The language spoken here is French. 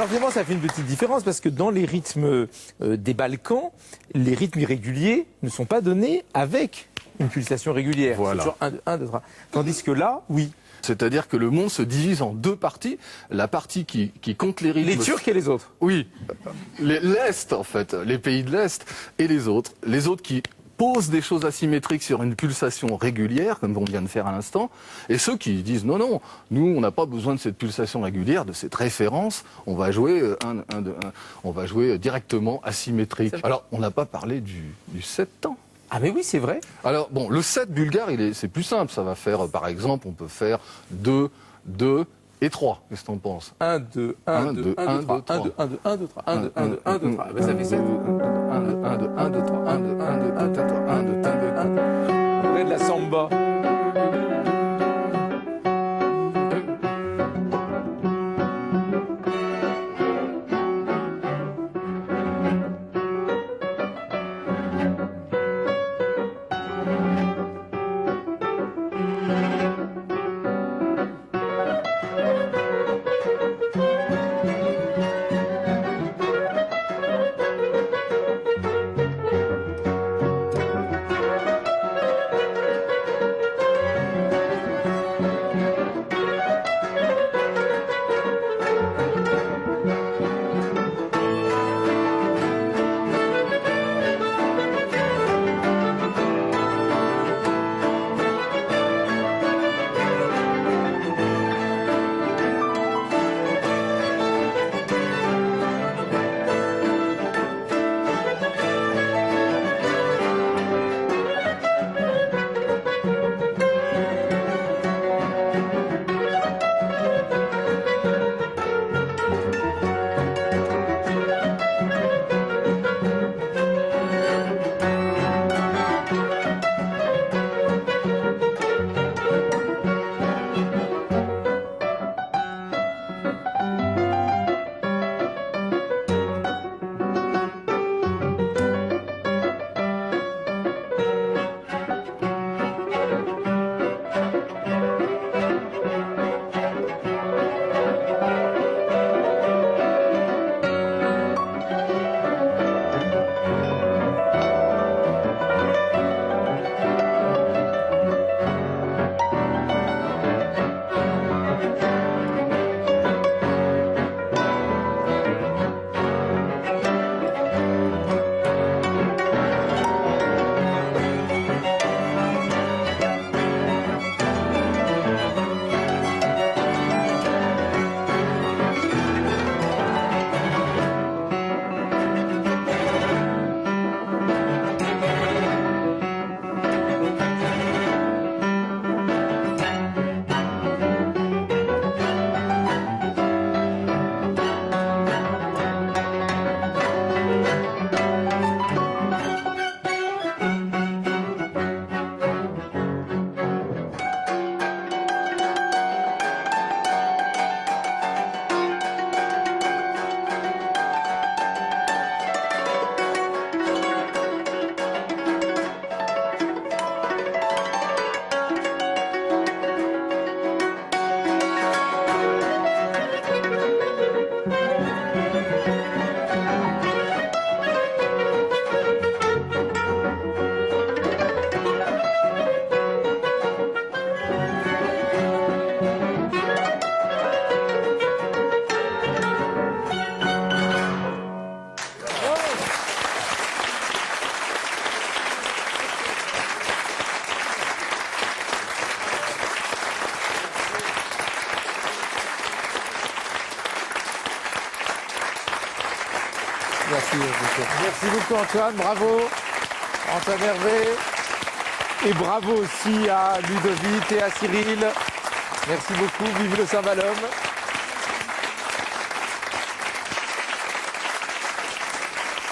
Alors évidemment, ça fait une petite différence parce que dans les rythmes des Balkans, les rythmes irréguliers ne sont pas donnés avec une pulsation régulière. Voilà. C'est toujours 1, 2, 1, 2, 3. Tandis que là, oui. C'est-à-dire que le monde se divise en deux parties. La partie qui compte les rythmes... Les Turcs et les autres. Oui, l'Est en fait, les pays de l'Est et les autres. Les autres qui posent des choses asymétriques sur une pulsation régulière, comme on vient de faire à l'instant, et ceux qui disent non, non, nous on n'a pas besoin de cette pulsation régulière, de cette référence, on va jouer on va jouer directement asymétrique. Alors on n'a pas parlé du 7 temps. Ah mais oui, c'est vrai. Alors bon, le 7 bulgare, c'est plus simple, ça va faire par exemple, on peut faire 2, 2 et 3. Qu'est-ce que t'en penses? 1, 2, 1, 2, 1, 2, 3, 1, 2, 1, 2, 1, 2, 3, 1, 2, 1, 2, 1, 2, 3. Ben ça fait 7. 1, 2, 1, 2, 1, 2, 3, 1, 2, 1, 2, 1, 2, 3, 1, 2, 1, 2, 1, 2. On est de la samba. Merci beaucoup Antoine, bravo. Antoine Hervé. Et bravo aussi à Ludovic et à Cyril. Merci beaucoup, vive le Saint-Valhomme.